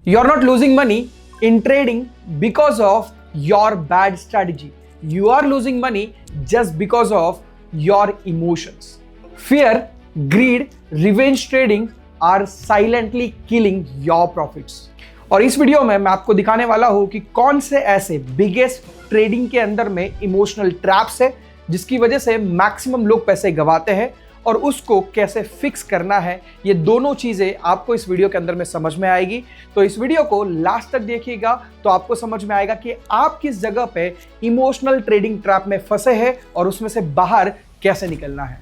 You are not losing money in trading because of your bad strategy. You are losing money just because of your emotions. Fear, greed, revenge trading are silently killing your profits. और इस video में मैं आपको दिखाने वाला हूं कि कौन से ऐसे बिगेस्ट ट्रेडिंग के अंदर में इमोशनल ट्रैप्स है जिसकी वजह से मैक्सिमम लोग पैसे गंवाते हैं और उसको कैसे फिक्स करना है। ये दोनों चीजें आपको इस वीडियो के अंदर में समझ में आएगी। तो इस वीडियो को लास्ट तक देखिएगा तो आपको समझ में आएगा कि आप किस जगह पे इमोशनल ट्रेडिंग ट्रैप में फंसे हैं और उसमें से बाहर कैसे निकलना है।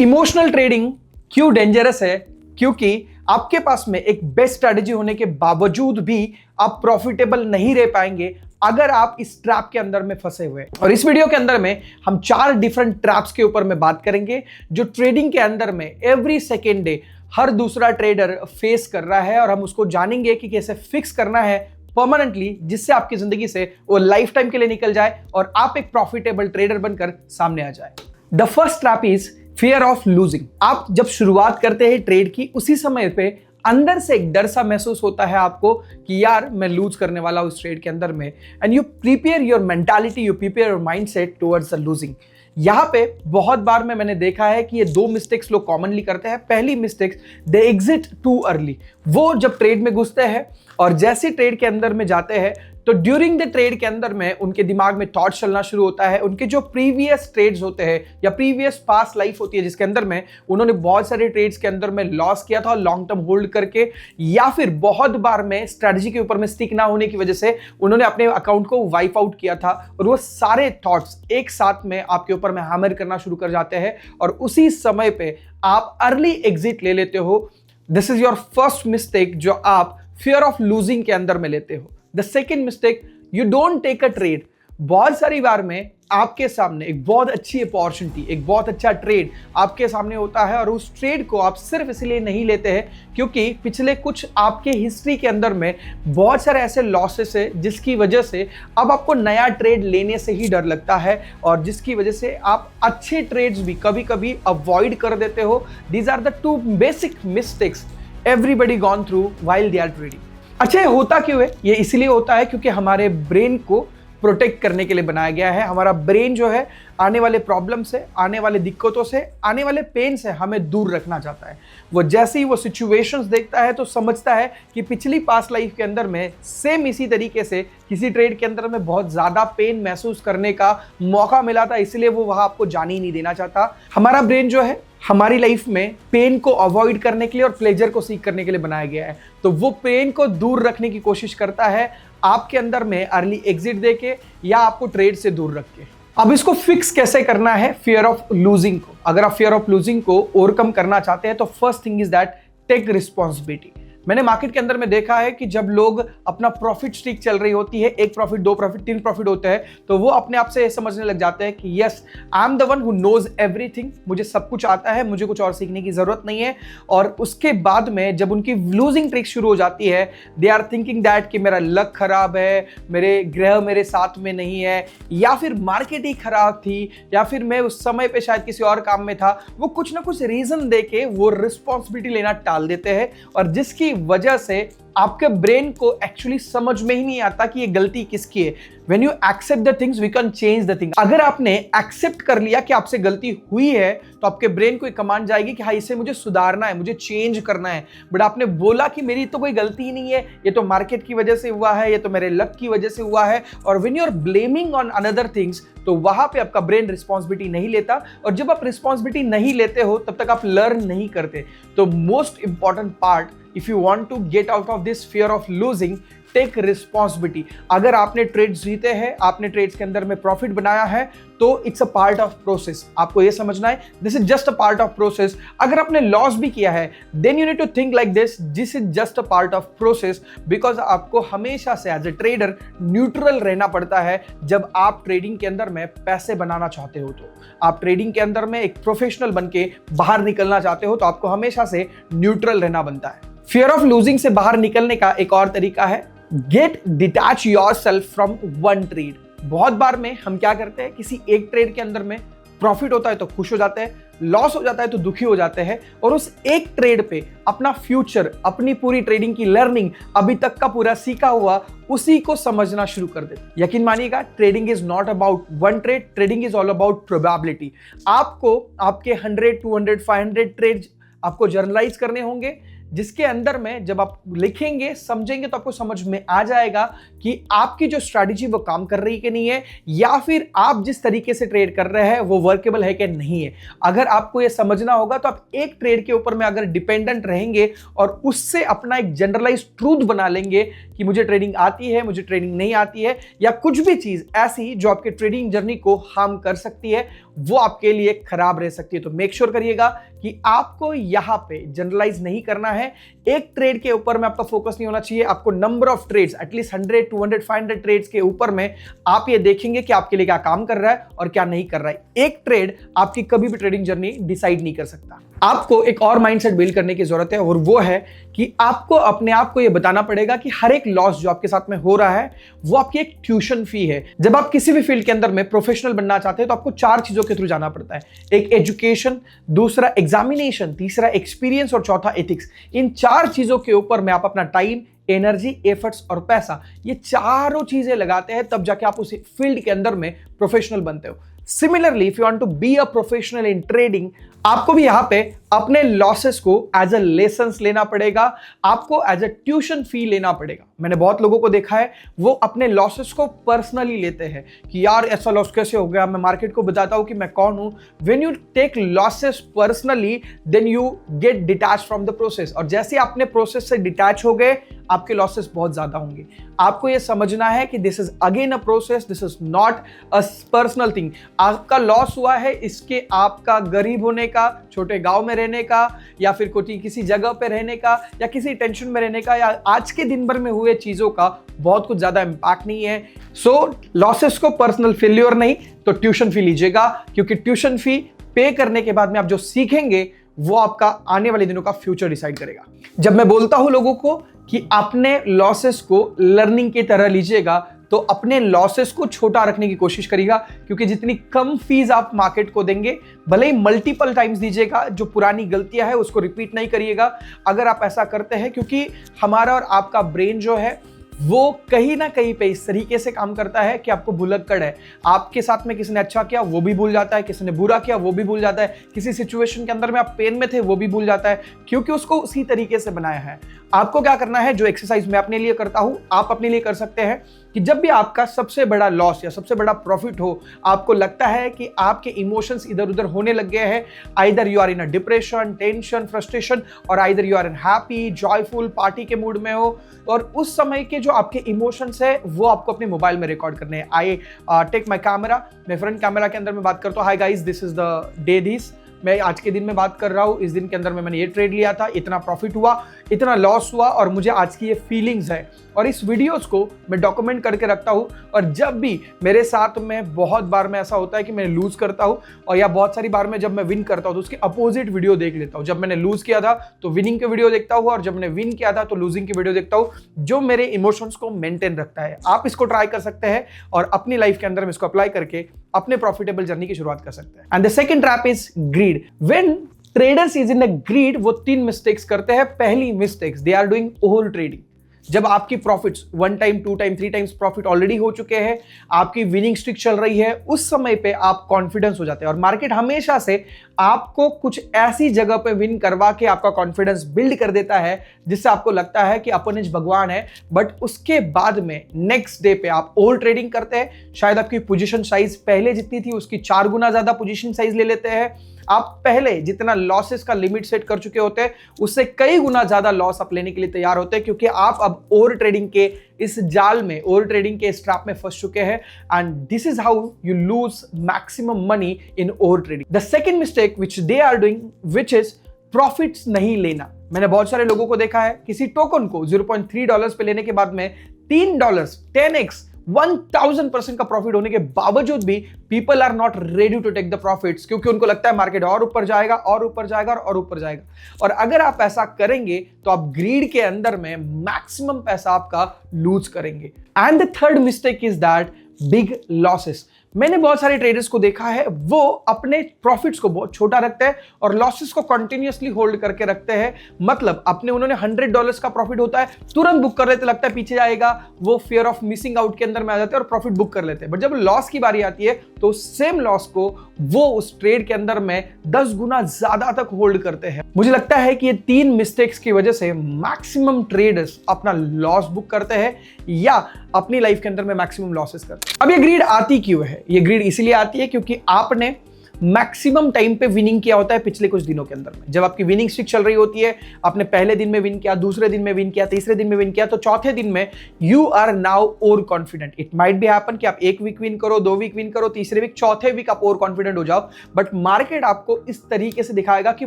इमोशनल ट्रेडिंग क्यों डेंजरस है? क्योंकि आपके पास में एक बेस्ट स्ट्रैटेजी होने के बावजूद भी आप प्रॉफिटेबल नहीं रह पाएंगे अगर आप इस ट्रैप के अंदर में फंसे हुए। और इस वीडियो के अंदर में हम 4 डिफरेंट ट्रैप्स के ऊपर में बात करेंगे जो ट्रेडिंग के अंदर में एवरी सेकेंड डे हर दूसरा ट्रेडर फेस कर रहा है और हम उसको जानेंगे कि कैसे फिक्स करना है परमानेंटली, जिससे आपकी जिंदगी से वो लाइफ टाइम के लिए निकल जाए और आप एक प्रॉफिटेबल ट्रेडर बनकर सामने आ जाए। The first trap is fear of losing. आप जब शुरुआत करते हैं ट्रेड की उसी समय पे अंदर से एक डर सा महसूस होता है आपको कि यार मैं लूज करने वाला हूं इस ट्रेड के अंदर में, and you prepare your mentality, you prepare your mindset towards the losing. यहाँ पे बहुत बार मैंने देखा है कि ये 2 मिस्टेक्स लोग कॉमनली करते हैं। पहली मिस्टेक्स, दे एग्जिट टू अर्ली। वो जब ट्रेड में घुसते हैं और जैसे ट्रेड के अंदर में जाते हैं तो ड्यूरिंग द ट्रेड के अंदर में उनके दिमाग में थॉट चलना शुरू होता है। उनके जो प्रीवियस ट्रेड्स होते हैं या प्रीवियस पास्ट लाइफ होती है जिसके अंदर में उन्होंने बहुत सारे ट्रेड्स के अंदर में लॉस किया था लॉन्ग टर्म होल्ड करके, या फिर बहुत बार में स्ट्रेटजी के ऊपर में स्टिक ना होने की वजह से उन्होंने अपने अकाउंट को वाइप आउट किया था, और वो सारे थॉट्स एक साथ में आपके ऊपर में हैमर करना शुरू कर जाते हैं और उसी समय पे आप अर्ली एग्जिट ले लेते हो। This is your first mistake जो आप फियर ऑफ लूजिंग के अंदर में लेते हो। The second mistake, you don't take a trade. बहुत सारी बार में आपके सामने एक बहुत अच्छी अपॉर्चुनिटी, एक बहुत अच्छा ट्रेड आपके सामने होता है और उस ट्रेड को आप सिर्फ इसलिए नहीं लेते हैं क्योंकि पिछले कुछ आपके हिस्ट्री के अंदर में बहुत सारे ऐसे लॉसेस है जिसकी वजह से अब आपको नया ट्रेड लेने से ही डर लगता है और जिसकी वजह से आप अच्छे ट्रेड्स भी कभी कभी अवॉइड कर देते हो। These are the 2 basic mistakes everybody gone through while they are trading. अच्छा, ये होता क्यों है? ये इसलिए होता है क्योंकि हमारे ब्रेन को प्रोटेक्ट करने के लिए बनाया गया है। हमारा ब्रेन जो है आने वाले प्रॉब्लम से, आने वाले दिक्कतों से, आने वाले पेन से हमें दूर रखना चाहता है। वो जैसे ही वो सिचुएशंस देखता है तो समझता है कि पिछली पास्ट लाइफ के अंदर में सेम इसी तरीके से किसी ट्रेड के अंदर में बहुत ज़्यादा पेन महसूस करने का मौका मिला था, इसलिए वो वहाँ आपको जाने ही नहीं देना चाहता। हमारा ब्रेन जो है हमारी लाइफ में पेन को अवॉइड करने के लिए और प्लेजर को सीख करने के लिए बनाया गया है, तो वो पेन को दूर रखने की कोशिश करता है आपके अंदर में अर्ली एग्जिट देके या आपको ट्रेड से दूर रख के। अब इसको फिक्स कैसे करना है फियर ऑफ लूजिंग को? अगर आप फियर ऑफ लूजिंग को ओवरकम करना चाहते हैं तो first thing is that take responsibility. मैंने मार्केट के अंदर में देखा है कि जब लोग अपना प्रॉफिट स्ट्रीक चल रही होती है, 1 प्रॉफिट, 2 प्रॉफिट, 3 प्रॉफिट होते हैं, तो वो अपने आप से ये समझने लग जाते हैं कि yes, I am the one who knows everything, मुझे सब कुछ आता है, मुझे कुछ और सीखने की जरूरत नहीं है। और उसके बाद में जब उनकी लूजिंग ट्रिक शुरू हो जाती है, दे आर थिंकिंग दैट कि मेरा लक खराब है, मेरे ग्रह मेरे साथ में नहीं है, या फिर मार्केट ही खराब थी, या फिर मैं उस समय पे शायद किसी और काम में था। वो कुछ ना कुछ रीजन देके वो रिस्पॉन्सिबिलिटी लेना टाल देते हैं और जिसकी वजह से आपके ब्रेन को एक्चुअली समझ में ही नहीं आता कि ये गलती किसकी है। When you accept the things, we can change the thing। अगर आपने एक्सेप्ट कर लिया कि आपसे गलती हुई है तो आपके ब्रेन को एक कमांड जाएगी कि हाँ, इसे मुझे सुधारना है, मुझे चेंज करना है। बट आपने बोला कि मेरी तो कोई गलती ही नहीं है, ये तो मार्केट की वजह से हुआ है, ये तो मेरे लक की वजह से हुआ है, और when you are blaming on another things, तो वहां पे आपका ब्रेन रिस्पॉन्सिबिलिटी नहीं लेता, और जब आप रिस्पॉन्सिबिलिटी नहीं लेते हो तब तक आप लर्न नहीं करते। तो most important part, if you want to get out of this fear of losing, take responsibility. अगर आपने ट्रेड्स जीते हैं, आपने ट्रेड्स के अंदर में प्रॉफिट बनाया है, तो it's a part of process. आपको ये समझना है, this is just a part of process. अगर आपने लॉस भी किया है, then you need to think like this is just a part of process, because आपको हमेशा से एज ए ट्रेडर न्यूट्रल रहना पड़ता है। जब आप ट्रेडिंग के अंदर में पैसे बनाना चाहते हो, तो आप ट्रेडिंग के अंदर में एक प्रोफेशनल बन के बाहर निकलना चाहते हो, तो आपको हमेशा से न्यूट्रल रहना बनता है। फियर ऑफ लूजिंग से बाहर निकलने का एक और तरीका है, get detach yourself from one trade. बहुत बार में हम क्या करते हैं, किसी एक ट्रेड के अंदर में प्रॉफिट होता है तो खुश हो जाते हैं, लॉस हो जाता है तो दुखी हो जाते हैं और उस एक ट्रेड पे अपना फ्यूचर, अपनी पूरी ट्रेडिंग की लर्निंग, अभी तक का पूरा सीखा हुआ उसी को समझना शुरू कर देते। यकीन मानिएगा, trading is not about one trade, trading is all about probability. आपको आपके 100, 200, 500 ट्रेड आपको जर्नलाइज करने होंगे, जिसके अंदर में जब आप लिखेंगे, समझेंगे, तो आपको समझ में आ जाएगा कि आपकी जो स्ट्रैटेजी वो काम कर रही कि नहीं है, या फिर आप जिस तरीके से ट्रेड कर रहे हैं वो वर्केबल है कि नहीं है। अगर आपको ये समझना होगा तो आप एक ट्रेड के ऊपर में अगर डिपेंडेंट रहेंगे और उससे अपना एक जनरलाइज ट्रूथ बना लेंगे कि मुझे ट्रेडिंग आती है, मुझे ट्रेडिंग नहीं आती है, या कुछ भी चीज ऐसी जो आपके ट्रेडिंग जर्नी को हार्म कर सकती है, वो आपके लिए खराब रह सकती है। तो मेक श्योर करिएगा कि आपको यहां पे जनरलाइज नहीं करना है। एक ट्रेड के ऊपर में आपका फोकस नहीं होना चाहिए। आपको number of trades, at least 100, 200, 500 trades के ऊपर में आप ये देखेंगे कि आपके लिए क्या काम कर रहा है और क्या नहीं कर रहा है। एक ट्रेड आपकी कभी भी ट्रेडिंग जर्नी डिसाइड नहीं कर सकता। आपको एक और माइंडसेट बिल्ड करने की जरूरत है, और वो है कि आपको अपने आप को यह बताना पड़ेगा कि हर एक लॉस जो आपके साथ में हो रहा है वो आपकी एक ट्यूशन फी है। जब आप किसी भी फील्ड के अंदर में प्रोफेशनल बनना चाहते हैं तो आपको 4 चीजों के थ्रू जाना पड़ता है। एक एजुकेशन, दूसरा एग्जामिनेशन, तीसरा एक्सपीरियंस और चौथा एथिक्स। इन 4 चीजों के ऊपर में आप अपना टाइम, एनर्जी, एफर्ट्स और पैसा, ये चारों चीजें लगाते हैं, तब जाके आप उस फील्ड के अंदर में प्रोफेशनल बनते हो। Similarly, if you want to be a professional in trading, आपको भी यहां पे अपने लॉसेस को एज अ लेसन्स लेना पड़ेगा, आपको एज अ ट्यूशन फी लेना पड़ेगा। मैंने बहुत लोगों को देखा है, वो अपने लॉसेस को पर्सनली लेते हैं कि यार ऐसा लॉस कैसे हो गया, मैं मार्केट को बताता हूं कि मैं कौन हूं। When you take losses personally, then you get detach from the process, और जैसे अपने प्रोसेस से डिटैच हो गए, आपके लॉसेस बहुत ज्यादा होंगे। आपको यह समझना है कि this is again a process, this is not a personal thing. आपका लॉस हुआ है, इसके आपका गरीब होने का, छोटे गांव में रहने का, या फिर कोई किसी जगह पे रहने का, या किसी टेंशन में रहने का, या आज के दिन भर में हुए चीजों का बहुत कुछ ज्यादा इंपैक्ट नहीं है। सो लॉसेस को पर्सनल फेल्योर नहीं तो ट्यूशन फी लीजिएगा, क्योंकि ट्यूशन फी पे करने के बाद में आप जो सीखेंगे वो आपका आने वाले दिनों का फ्यूचर डिसाइड करेगा। जब मैं बोलता हूं लोगों को कि अपने लॉसेस को लर्निंग की तरह लीजिएगा, तो अपने लॉसेस को छोटा रखने की कोशिश करिएगा, क्योंकि जितनी कम फीस आप मार्केट को देंगे, भले ही मल्टीपल टाइम्स दीजिएगा, जो पुरानी गलतियां है उसको रिपीट नहीं करिएगा। अगर आप ऐसा करते हैं, क्योंकि हमारा और आपका ब्रेन जो है वो कहीं ना कहीं पे इस तरीके से काम करता है कि आपको भुलक्कड़ है। आपके साथ में किसी ने अच्छा किया वो भी भूल जाता है, किसी ने बुरा किया वो भी भूल जाता है, किसी सिचुएशन के अंदर में आप पेन में थे वो भी भूल जाता है, क्योंकि उसको उसी तरीके से बनाया है। आपको क्या करना है, जो एक्सरसाइज मैं अपने लिए करता हूं, आप अपने लिए कर सकते हैं, कि जब भी आपका सबसे बड़ा लॉस या सबसे बड़ा प्रॉफिट हो, आपको लगता है कि आपके इमोशंस इधर उधर होने लग गए हैं, either you are in a depression, tension, frustration, और either you are in happy, joyful, party के मूड में हो, और उस समय के जो आपके इमोशंस है वो आपको अपने मोबाइल में रिकॉर्ड करने हैं। आई टेक माई कैमरा, मैं फ्रंट कैमरा के अंदर में बात करता हूँ, hi guys, this is the day this, मैं आज के दिन में बात कर रहा हूँ, इस दिन के अंदर में मैंने ये ट्रेड लिया था, इतना प्रॉफिट हुआ, इतना लॉस हुआ, और मुझे आज की ये फीलिंग्स है। और इस वीडियोस को मैं डॉक्यूमेंट करके रखता हूँ, और जब भी मेरे साथ में बहुत बार में ऐसा होता है कि मैं लूज करता हूँ, और या बहुत सारी बार में जब मैं विन करता हूँ तो उसके अपोजिट वीडियो देख लेता हूँ। जब मैंने लूज किया था तो विनिंग के वीडियो देखता हूँ, और जब मैंने विन किया था तो लूजिंग की वीडियो देखता हूँ, जो मेरे इमोशंस को मेंटेन रखता है। आप इसको ट्राई कर सकते हैं और अपनी लाइफ के अंदर में इसको अप्लाई करके अपने प्रॉफिटेबल जर्नी की शुरुआत कर सकते हैं। And the second trap is greed. When traders is in a greed, वो 3 मिस्टेक्स करते हैं। पहली mistakes, they are doing over trading. जब आपकी profits 1 time, 2 time, 3 times profit already हो चुके हैं, आपकी विनिंग स्ट्रिक चल रही है, उस समय पे आप कॉन्फिडेंस हो जाते हैं, और मार्केट हमेशा से आपको कुछ ऐसी जगह पे विन करवा के आपका कॉन्फिडेंस बिल्ड कर देता है जिससे आपको लगता है कि अपोनेंट भगवान है। बट उसके बाद में नेक्स्ट डे पे आप ओवर ट्रेडिंग करते हैं, शायद आपकी पोजीशन साइज पहले जितनी थी उसकी 4 गुना ज्यादा पोजीशन साइज ले लेते हैं। आप पहले जितना लॉसेस का लिमिट सेट कर चुके होते हैं, उससे कई गुना ज्यादा लॉस आप लेने के लिए तैयार होते हैं, क्योंकि आप अब ओवर ट्रेडिंग के इस जाल में, ओवर ट्रेडिंग के स्ट्रैप में फंस चुके हैं। And this is how you lose maximum money in over trading. The second mistake which they are doing, which is profits नहीं लेना। मैंने बहुत सारे लोगों को देखा है, किसी टोकन को $0.3 पे लेने के बाद में $3, 10x, 1000% का प्रॉफिट होने के बावजूद भी people are not ready to take the profits, क्योंकि उनको लगता है मार्केट और ऊपर जाएगा और ऊपर जाएगा और ऊपर जाएगा। और अगर आप ऐसा करेंगे तो आप ग्रीड के अंदर में मैक्सिमम पैसा आपका लूज करेंगे। And the third mistake is that big losses. मैंने बहुत सारे ट्रेडर्स को देखा है, वो अपने प्रॉफिट्स को बहुत छोटा रखते हैं और लॉसेस को कंटिन्यूअसली होल्ड करके रखते हैं। मतलब अपने उन्होंने $100 का प्रॉफिट होता है, तुरंत बुक कर लेते, लगता है पीछे जाएगा, वो फियर ऑफ मिसिंग आउट के अंदर में आ जाते हैं और प्रॉफिट बुक कर लेते हैं। बट जब लॉस की बारी आती है तो सेम लॉस को वो उस ट्रेड के अंदर में 10 गुना ज्यादा तक होल्ड करते हैं। मुझे लगता है कि ये 3 मिस्टेक्स की वजह से मैक्सिमम ट्रेडर्स अपना लॉस बुक करते हैं या अपनी लाइफ के अंदर में मैक्सिमम लॉसेस करते हैं। अब ये ग्रीड आती क्यों है? ये ग्रीड इसलिए आती है क्योंकि आपने मैक्सिमम टाइम पे विनिंग किया होता है पिछले कुछ दिनों के अंदर में। जब आपकी विनिंग स्ट्रिक चल रही होती है, आपने पहले दिन में विन किया, दूसरे दिन में विन किया, तीसरे दिन में विन किया, तो चौथे दिन में you are now over confident. It might be happen कि आप 1 वीक विन करो, 2 वीक विन करो, तीसरे वीक, चौथे वीक आप ओवर कॉन्फिडेंट हो जाओ। बट मार्केट आपको इस तरीके से दिखाएगा कि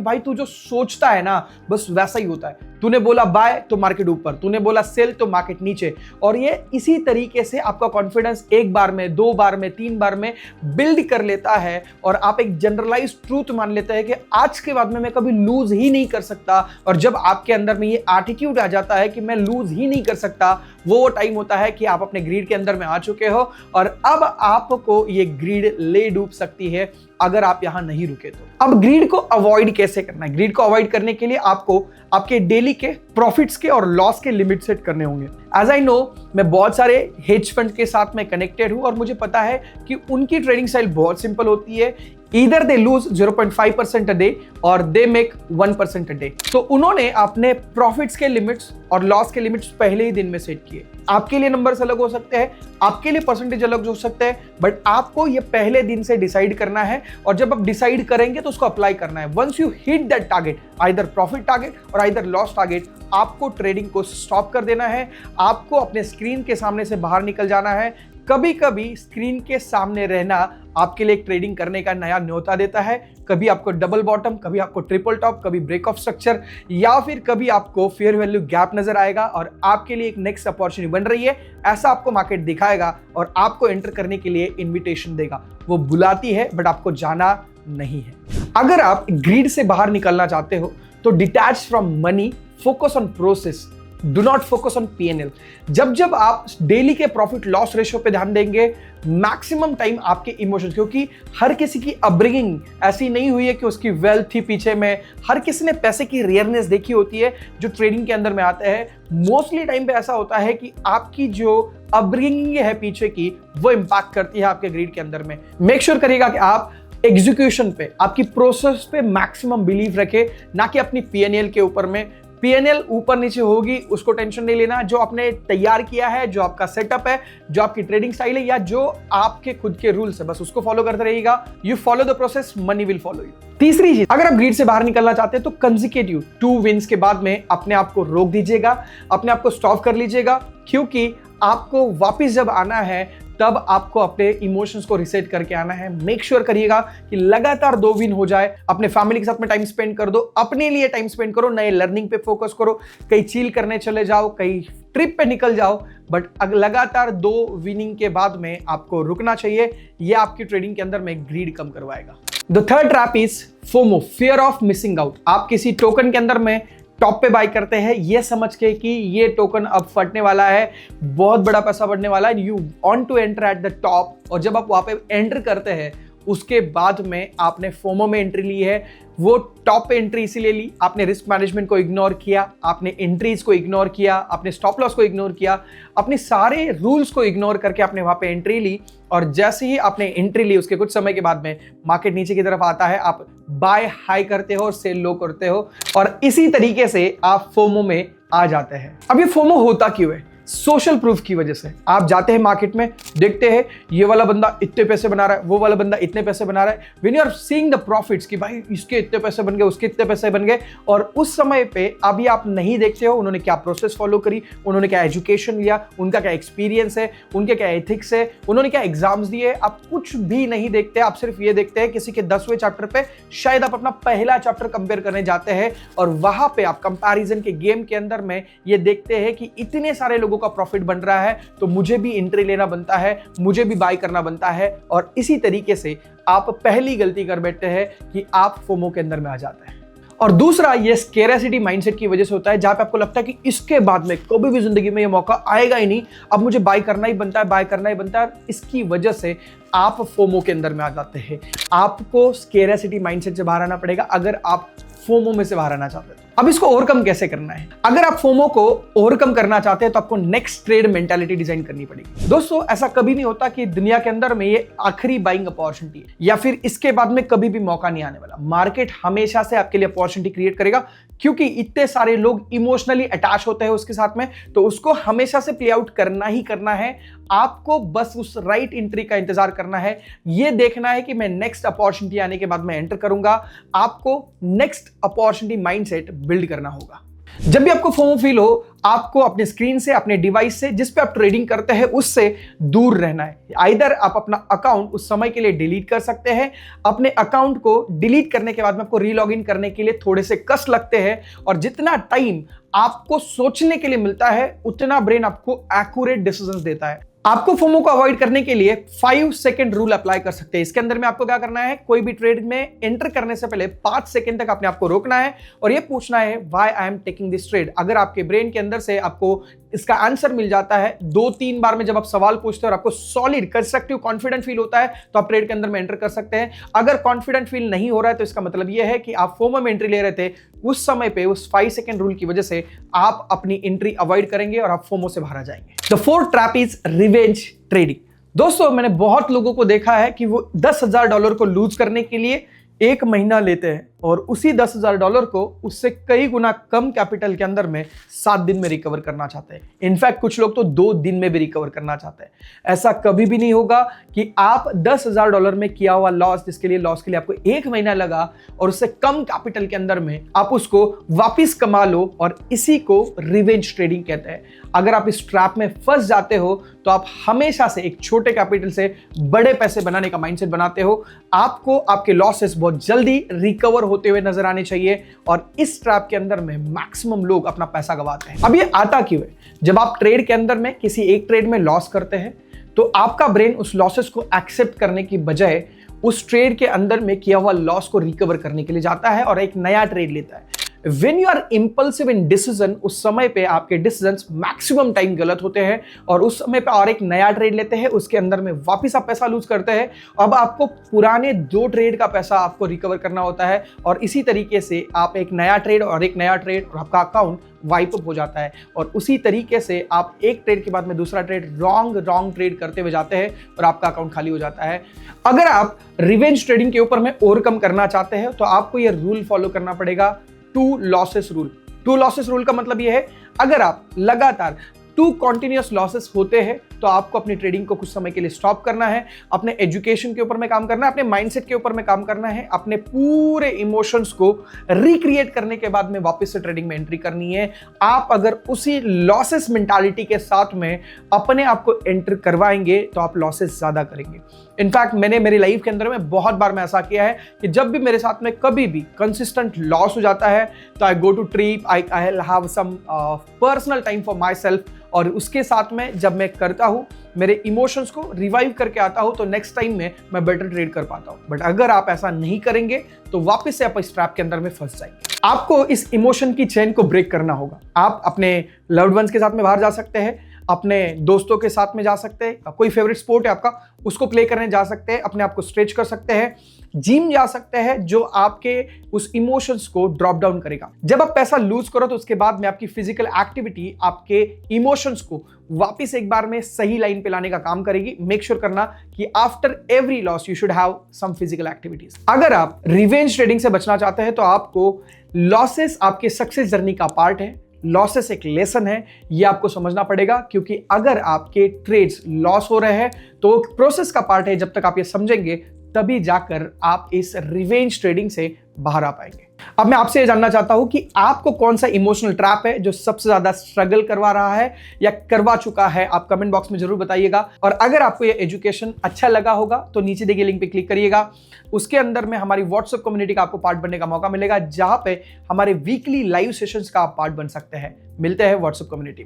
भाई तू जो सोचता है ना बस वैसा ही होता है। तूने बोला बाय तो मार्केट ऊपर, तूने बोला सेल तो मार्केट नीचे। और ये इसी तरीके से आपका कॉन्फिडेंस 1 बार में, 2 बार में, 3 बार में बिल्ड कर लेता है और आप एक जनरलाइज ट्रूथ मान लेते हैं कि आज के बाद में मैं कभी लूज ही नहीं कर सकता। और जब आपके अंदर में ये एटीट्यूड आ जाता है कि मैं लूज ही नहीं कर सकता, वो टाइम होता है कि आप अपने ग्रीड के अंदर में आ चुके हो और अब आपको ये ग्रीड ले डूब सकती है अगर आप यहां नहीं रुके तो। अब ग्रीड को अवॉइड कैसे करना है? ग्रीड को अवॉइड करने के लिए आपको आपके डेली के प्रॉफिट्स के और लॉस के लिमिट सेट करने होंगे। एज आई नो, मैं बहुत सारे हेज फंड के साथ में कनेक्टेड हूं और मुझे पता है कि उनकी ट्रेडिंग स्टाइल बहुत सिंपल होती है। Either they lose 0.5% a day or they make 1% a day। तो उन्होंने अपने प्रॉफिट्स के लिमिट्स और लॉस के लिमिट्स पहले ही दिन में सेट किए। आपके लिए नंबर्स अलग हो सकते हैं, आपके लिए परसेंटेज अलग हो सकते हैं, बट आपको ये पहले दिन से डिसाइड करना है और जब आप डिसाइड करेंगे तो उसको अप्लाई करना है। Once you hit that target, either profit target और आइदर लॉस टारगेट, आपको ट्रेडिंग को स्टॉप कर देना है। आपको अपने स्क्रीन के सामने से बाहर निकल जाना है। कभी कभी स्क्रीन के सामने रहना आपके लिए एक ट्रेडिंग करने का नया न्योता देता है। कभी आपको डबल बॉटम, कभी आपको ट्रिपल टॉप, कभी ब्रेक ऑफ स्ट्रक्चर या फिर कभी आपको फेयर वैल्यू गैप नजर आएगा और आपके लिए एक नेक्स्ट अपॉर्चुनिटी बन रही है। ऐसा आपको मार्केट दिखाएगा और आपको एंटर करने के लिए इन्विटेशन देगा। वो बुलाती है बट आपको जाना नहीं है। अगर आप ग्रीड से बाहर निकलना चाहते हो तो detach from money, focus on process, do not focus on PNL. जब आप डेली के प्रॉफिट लॉस रेशियो पे ध्यान देंगे, मैक्सिमम टाइम आपके इमोशंस, क्योंकि हर किसी की अपब्रिंगिंग ऐसी नहीं हुई है कि उसकी वेल्थ थी पीछे में, हर किसी ने पैसे की रेयरनेस देखी होती है जो ट्रेडिंग के अंदर में आते हैं। मोस्टली टाइम पे ऐसा होता है कि आपकी जो अपब्रिंगिंग है पीछे की, वो इंपैक्ट करती है आपके ग्रीड के अंदर में। मेक श्योर करिएगा कि आप एग्जीक्यूशन पे, आपकी प्रोसेस पे मैक्सिमम बिलीव रखें, ना कि अपनी पीएनएल के ऊपर में। पीएनएल ऊपर नीचे होगी उसको टेंशन नहीं लेना। जो आपने तैयार किया है, जो आपका सेटअप है, जो आपकी ट्रेडिंग स्टाइल है या जो आपके खुद के रूल्स है, बस उसको फॉलो करते रहिएगा। You follow the process, money will follow you. तीसरी चीज, अगर आप ग्रीड से बाहर निकलना चाहते हैं तो कंसेक्यूटिव 2 विन्स के बाद में अपने आप को रोक दीजिएगा, अपने आप को स्टॉप कर लीजिएगा, क्योंकि आपको वापस जब आना है तब आपको अपने इमोशंस को रिसेट करके आना है। मेक श्योर करिएगा कि लगातार 2 विन हो जाए। अपने फैमिली के साथ में टाइम स्पेंड कर दो, अपने लिए टाइम स्पेंड करो, नए लर्निंग पे फोकस करो, कहीं चिल करने चले जाओ, कहीं ट्रिप पे निकल जाओ, बट लगातार 2 विनिंग के बाद में आपको रुकना चाहिए। यह आपकी ट्रेडिंग के अंदर में ग्रीड कम करवाएगा। The third trap is FOMO, fear of missing out. आप किसी टोकन के अंदर में टॉप पे बाय करते हैं ये समझ के कि ये टोकन अब फटने वाला है, बहुत बड़ा पैसा बढ़ने वाला है, you want to enter at the top, और जब आप वहां पे एंटर करते हैं उसके बाद में आपने फोमो में एंट्री ली है। वो टॉप पे एंट्री इसीलिए ली, आपने रिस्क मैनेजमेंट को इग्नोर किया, आपने एंट्रीज को इग्नोर किया, आपने स्टॉप लॉस को इग्नोर किया, अपने सारे रूल्स को इग्नोर करके आपने वहां पे एंट्री ली। और जैसे ही आपने एंट्री ली उसके कुछ समय के बाद में मार्केट नीचे की तरफ आता है, आप बाय हाई करते हो और सेल लो करते हो, और इसी तरीके से आप फोमो में आ जाते हैं। अब ये फोमो होता क्यों है? सोशल प्रूफ की वजह से। आप जाते हैं मार्केट में, देखते हैं ये वाला बंदा इतने पैसे बना रहा है, वो वाला बंदा इतने पैसे बना रहा है। When you are seeing the profits कि भाई इसके इतने पैसे बन गए, उसके इतने पैसे बन गए, और उस समय पे अभी आप नहीं देखते हो उन्होंने क्या प्रोसेस फॉलो करी, उन्होंने क्या एजुकेशन लिया, उनका क्या एक्सपीरियंस है, उनके क्या एथिक्स है, उन्होंने क्या एग्जाम्स दिए, आप कुछ भी नहीं देखते। आप सिर्फ ये देखते हैं किसी के 10वें चैप्टर पे शायद आप अपना पहला चैप्टर कंपेयर करने जाते हैं, और वहां पे आप कंपैरिजन के गेम के अंदर में ये देखते हैं कि इतने सारे लोगों का प्रॉफिट बन रहा है तो मुझे भी एंट्री लेना बनता है, मुझे भी बाय करना बनता है, और इसी तरीके से आप पहली गलती कर बैठते हैं कि आप फोमो के अंदर में आ जाते हैं। और दूसरा, ये स्केरेसिटी माइंडसेट की वजह से होता है, जहां पे आपको लगता है कि इसके बाद में कभी भी जिंदगी में ये मौका आएगा ही नहीं, अब मुझे बाय करना ही बनता है, बाय करना ही बनता है। इसकी वजह से आप फोमो के अंदर में आ जाते हैं। आपको स्केरेसिटी माइंडसेट से बाहर आना पड़ेगा अगर आप फोमो में से बाहर आना चाहते हैं। अब इसको ओवरकम कैसे करना है? अगर आप फोमो को ओवरकम करना चाहते हैं तो आपको नेक्स्ट ट्रेड मेंटालिटी डिजाइन करनी पड़ेगी। दोस्तों, ऐसा कभी नहीं होता कि दुनिया के अंदर में ये आखिरी बाइंग अपॉर्चुनिटी है या फिर इसके बाद में कभी भी मौका नहीं आने वाला। मार्केट हमेशा से आपके लिए अपॉर्चुनिटी क्रिएट करेगा, क्योंकि इतने सारे लोग इमोशनली अटैच होते हैं उसके साथ में, तो उसको हमेशा से प्ले आउट करना ही करना है। आपको बस उस राइट एंट्री का इंतजार करना है, ये देखना है कि मैं नेक्स्ट अपॉर्चुनिटी आने के बाद मैं एंटर करूंगा। आपको नेक्स्ट अपॉर्चुनिटी माइंडसेट बिल्ड करना होगा। जब भी आपको फोमो फील हो, आपको अपने स्क्रीन से, अपने डिवाइस से, जिस पे आप ट्रेडिंग करते हैं, उससे दूर रहना है। आइदर आप अपना अकाउंट उस समय के लिए डिलीट कर सकते हैं। अपने अकाउंट को डिलीट करने के बाद में आपको रीलॉग इन करने के लिए थोड़े से कष्ट लगते हैं, और जितना टाइम आपको सोचने के लिए मिलता है उतना ब्रेन आपको एक्यूरेट डिसीजंस देता है। आपको फोमो को अवॉइड करने के लिए 5 सेकंड रूल अप्लाई कर सकते हैं। इसके अंदर में आपको क्या करना है, कोई भी ट्रेड में एंटर करने से पहले 5 सेकंड तक अपने आपको रोकना है और ये पूछना है why I am taking this trade. अगर आपके ब्रेन के अंदर से आपको इसका आंसर मिल जाता है 2-3 बार में, जब आप सवाल पूछते हैं और आपको सॉलिड कंस्ट्रक्टिव कॉन्फिडेंट फील होता है, तो आप ट्रेड के अंदर में एंटर कर सकते हैं। अगर कॉन्फिडेंट फील नहीं हो रहा है तो इसका मतलब यह है कि आप फोमो में एंट्री ले रहे थे, उस समय पे उस 5 सेकंड रूल की वजह से आप अपनी एंट्री अवॉइड करेंगे और आप फोमो से बाहर आ जाएंगे। The fourth trap is revenge trading. दोस्तों, मैंने बहुत लोगों को देखा है कि वो $10,000 को लूज करने के लिए 1 महीना लेते हैं और उसी $10,000 को उससे कई गुना कम कैपिटल के अंदर में 7 दिन में रिकवर करना चाहते हैं। इनफैक्ट कुछ लोग तो 2 दिन में भी रिकवर करना चाहते हैं। ऐसा कभी भी नहीं होगा कि आप $10,000 में किया हुआ लॉस, जिसके लिए लॉस के लिए आपको 1 महीना लगा, और उससे कम कैपिटल के अंदर में आप उसको वापिस कमा लो, और इसी को रिवेंज ट्रेडिंग कहते हैं। अगर आप इस ट्रैप में फंस जाते हो तो आप हमेशा से एक छोटे कैपिटल से बड़े पैसे बनाने का माइंडसेट बनाते हो। आपको आपके लॉसेस बहुत जल्दी रिकवर होते हुए नजर आने चाहिए, और इस ट्रैप के अंदर में मैक्सिमम लोग अपना पैसा गंवाते हैं। अब ये आता क्यों है? जब आप ट्रेड के अंदर में किसी एक ट्रेड में लॉस करते हैं तो आपका ब्रेन उस लॉसेस को एक्सेप्ट करने की बजाय उस ट्रेड के अंदर में किया हुआ लॉस को रिकवर करने के लिए जाता है और एक नया ट्रेड लेता है। When you are impulsive in decision, उस समय पे आपके डिसीजंस मैक्सिमम टाइम गलत होते हैं, और उस समय पे और एक नया ट्रेड लेते हैं, उसके अंदर में वापस आप पैसा लूज करते हैं। अब आपको पुराने 2 ट्रेड का पैसा आपको रिकवर करना होता है, और इसी तरीके से आप एक नया ट्रेड और एक नया ट्रेड, और आपका अकाउंट वाइप अप हो जाता है। और उसी तरीके से आप एक ट्रेड के बाद में दूसरा ट्रेड रॉन्ग ट्रेड करते हुए जाते हैं और आपका अकाउंट खाली हो जाता है। अगर आप रिवेंज ट्रेडिंग के ऊपर में ओवरकम करना चाहते हैं तो आपको यह रूल फॉलो करना पड़ेगा, 2 लॉसेस रूल। 2 लॉसेस रूल का मतलब यह है, अगर आप लगातार 2 कॉन्टिन्यूअस लॉसेस होते हैं तो आपको अपनी ट्रेडिंग को कुछ समय के लिए स्टॉप करना है, अपने एजुकेशन के ऊपर में काम करना है, अपने माइंडसेट के ऊपर में काम करना है, अपने पूरे इमोशंस को रिक्रिएट करने के बाद में वापस से ट्रेडिंग में एंट्री करनी है। आप अगर उसी लॉसेस मेंटालिटी के साथ में अपने आप को एंटर करवाएंगे तो आप लॉसेस ज्यादा करेंगे। इनफैक्ट मैंने मेरी लाइफ के अंदर में बहुत बार मैं ऐसा किया है कि जब भी मेरे साथ में कभी भी कंसिस्टेंट लॉस हो जाता है तो I go to trip, I have some personal time for myself, और उसके साथ में जब मैं करता हूं, मेरे इमोशंस को रिवाइव करके आता हूं, तो नेक्स्ट टाइम में मैं बेटर ट्रेड कर पाता हूं। बट अगर आप ऐसा नहीं करेंगे तो वापस से आप इस ट्रैप के अंदर में फंस जाएंगे। आपको इस इमोशन की चेन को ब्रेक करना होगा। आप अपने लव्ड वंस के साथ में बाहर जा सकते हैं, अपने दोस्तों के साथ में जा सकते हैं, कोई फेवरेट स्पोर्ट है आपका उसको प्ले करने जा सकते हैं, अपने आप को स्ट्रेच कर सकते हैं, जिम जा सकते हैं, जो आपके उस इमोशंस को ड्रॉप डाउन करेगा। जब आप पैसा लूज करो तो उसके बाद में आपकी फिजिकल एक्टिविटी आपके इमोशंस को वापस एक बार में सही लाइन पे लाने का काम करेगी। मेक श्योर करना कि after every loss you should have some physical activities. अगर आप रिवेंज ट्रेडिंग से बचना चाहते हैं तो आपको लॉसेस आपके सक्सेस जर्नी का पार्ट है, लॉसेस एक लेसन है, ये आपको समझना पड़ेगा। क्योंकि अगर आपके ट्रेड्स लॉस हो रहे हैं तो प्रोसेस का पार्ट है, जब तक आप ये समझेंगे तभी जाकर आप इस रिवेंज ट्रेडिंग से बाहर आ पाएंगे। अब मैं आपसे ये जानना चाहता हूं कि आपको कौन सा इमोशनल ट्रैप है जो सबसे ज्यादा स्ट्रगल करवा रहा है या करवा चुका है। आप कमेंट बॉक्स में जरूर बताइएगा। और अगर आपको ये एजुकेशन अच्छा लगा होगा तो नीचे दिए गए लिंक पे क्लिक करिएगा। उसके अंदर में हमारी व्हाट्सएप कम्युनिटी का आपको पार्ट बनने का मौका मिलेगा, जहां पे हमारे वीकली लाइव सेशंस का आप पार्ट बन सकते हैं। मिलते हैं व्हाट्सएप कम्युनिटी।